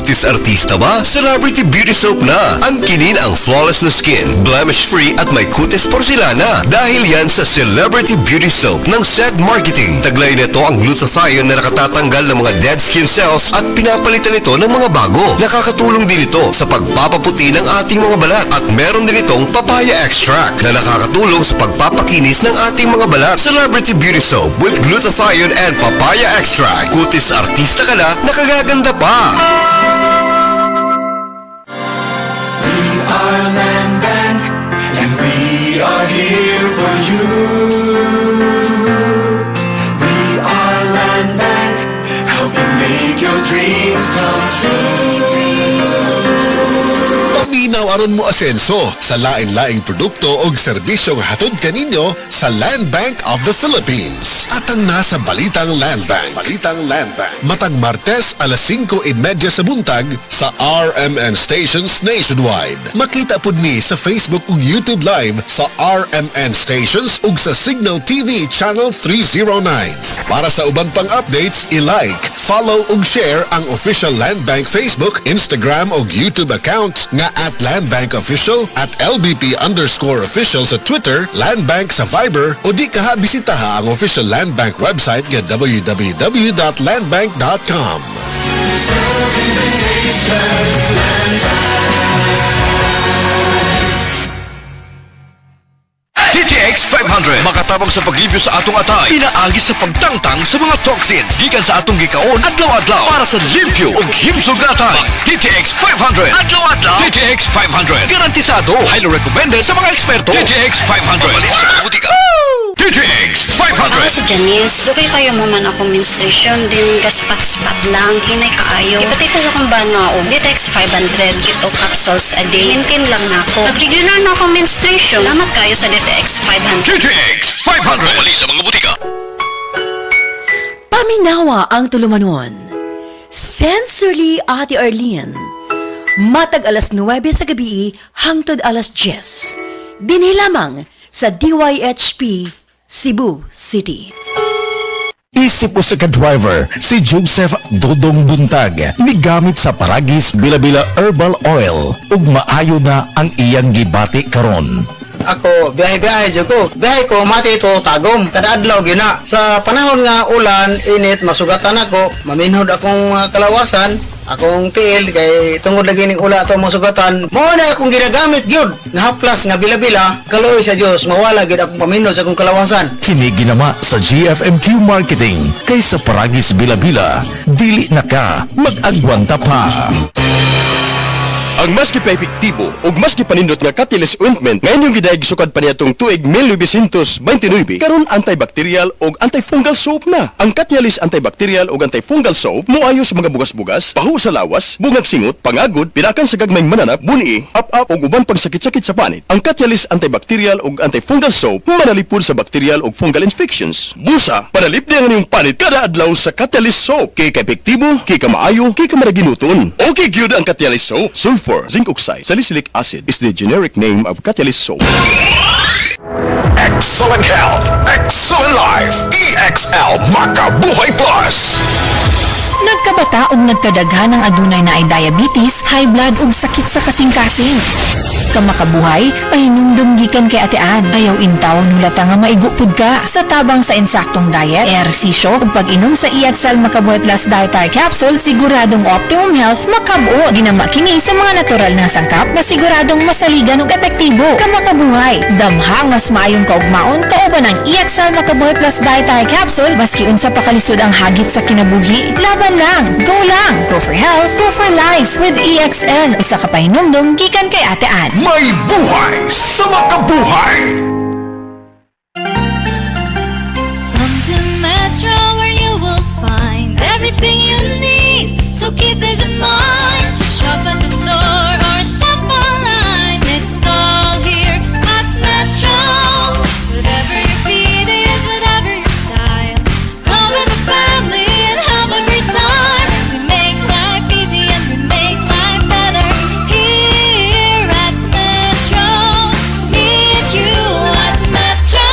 Kutis Artista ba? Celebrity Beauty Soap na. Ang kinin ang flawless na skin, blemish-free at may kutis porcelana. Dahil yan sa Celebrity Beauty Soap ng SED Marketing. Taglay nito ang glutathione na nakatatanggal ng mga dead skin cells at pinapalitan ito ng mga bago. Nakakatulong din ito sa pagpapaputi ng ating mga balat. At meron din itong papaya extract na nakakatulong sa pagpapakinis ng ating mga balat. Celebrity Beauty Soap with glutathione and papaya extract. Kutis Artista ka na, nakagaganda pa! We are Land Bank, and we are here for you. We are Land Bank, helping make your dreams come true. Paminaw aron mo asenso sa lain-laing produkto o serbisyong hatod kaninyo sa Land Bank of the Philippines. At ang nasa Balitang Land Bank. Matag Martes alas 5:30 sa buntag sa RMN Stations Nationwide. Makita pud ni sa Facebook ug YouTube Live sa RMN Stations ug sa Signal TV Channel 309. Para sa uban pang updates, i-like, follow ug share ang official Land Bank Facebook, Instagram ug YouTube account nga @LandBankOfficial, @LBP_official sa Twitter, Land Bank sa Viber o di kaha bisitaha ang official Land Bank website nga www.landbank.com. TTX 500 makatabang sa paglibyo sa atong atay, pinaagi sa pagtangtang sa mga toxins gikan sa atong gikaon adlaw-adlaw para sa limpyo ug himsog na atay. TTX 500 adlaw-adlaw. TTX 500 garantisado, highly recommended sa mga eksperto. TTX 500 mabalin sa mga butika. TTX 500. Ako si Janice. Dugay kayo mo man akong menstruation din gaspat-spat lang hinay kaayo. Ipatay ko sa kong bana o TTX 500 ito capsules a day. Maintain lang na ako. Nag-regular na akong menstruation. Salamat kayo sa TTX 500. TTX 500 mabalin sa mga butika. Paminawa ang tulumanon. Sensory Ate Arlene. Matag alas 9 sa gabi hangtod alas 10. Dinhi lamang sa DYHP Cebu City. Isip po sa ka-driver, si Joseph Dodong Buntag, migamit sa Paragis Bila-Bila Herbal Oil, ug maayo na ang iyang gibati karon. Ako, biyahe-biyahe dyan ko. Biyahe ko, mati ito, tagom. Kada adlaw gina. Sa panahon nga ulan, init, masugatan ako. Maminhod akong kalawasan. Akong tiil, kay tungod lagi ning ula ito masugatan. Mao na akong ginagamit, gyud. Nga haplas, nga bila-bila. Kaloy sa Diyos, mawala gyud akong paminhod sa akong kalawasan. Kini ginama sa GFMQ Marketing, kay sa Paragis Bila-Bila, dili na ka mag-agwanta pa. Ang mas kipa-epektibo ug mas kipanindot nga Catalyst Ointment ngayon yung gidayeg sukad pa niyatong tuig 1929 karon antibacterial ug antifungal soap na. Ang Catalyst antibacterial ug antifungal soap moayo sa mga bugas-bugas, pahu sa lawas, bungag singot, pangagod, pinakan sa gagmayng mananap, buni, up-up ug uban pang sakit-sakit sa panit. Ang Catalyst antibacterial ug antifungal soap manalipod sa bacterial ug fungal infections. Busa, panalip niya ang iyong panit kada adlaw sa Catalyst soap. Kay ka-epektibo, kay ka maayo, kay ka maraginuton. Okay gyud ang Catalyst soap. Sulfur, zinc oxide, salicylic acid is the generic name of Catalyst soap. Excellent health, excellent life, EXL Makabuhay Plus. Nagkabata ug nagkadaghan ng adunay na ay diabetes, high blood ug sakit sa kasing-kasing. Kamakabuhay, pahinumdum gikan kay Ate Ann. Ayaw intaw nulata nga maigupod ka sa tabang sa insaktong diet, ehersisyo ug pag-inom sa EXL Makabuhay Plus Dietary Capsule, siguradong optimum health makabuo. Ginama kini sa mga natural na sangkap na siguradong masaligan ug epektibo. Kamakabuhay, damhang mas maayong kaugmaon kauban ang EXL Makabuhay Plus Dietary Capsule maski unsa pa kalisod ang hagit sa kinabuhi. Laban lang, go for health, go for life with EXL. Isa ka pahinumdum gikan kay Ate Ann. May buhay sa makabuhay! Come to Metro where you will find everything you need. So keep this in mind. Shop at the store or shop online. It's all here at Metro. Whatever your beat is, whatever your style. Come with the family and have a great time. We make life easy and we make life better. Here at Metro, meet you at Metro.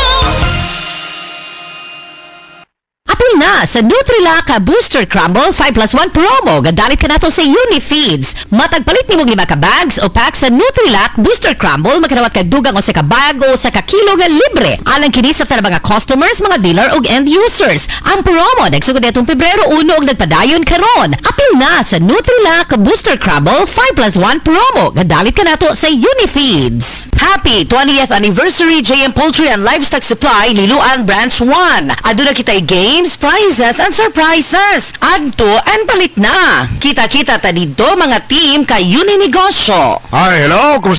Apil na na sa Nutrilak Booster Crumble 5+1 promo. Gadalit ka na to sa Unifeeds. Matagpalit ni mong 5 ka bags o pack sa Nutrilak Booster Crumble, magkanawat ka dugang o sa ka bag o sa ka kilo nga libre. Alang kini sa tanang mga customers, mga dealer o end users. Ang promo nagsugod netong Pebrero 1 og nagpadayon karon. Apil na sa Nutrilak Booster Crumble 5+1 promo. Gadalit ka na to sa Unifeeds. Happy 20th anniversary JM Poultry and Livestock Supply Liloan Branch 1. Aduna kitay games, prizes, and surprises. Adto and palit na. Kita-kita ta dito mga team kay Uninegosyo. Ay, hello,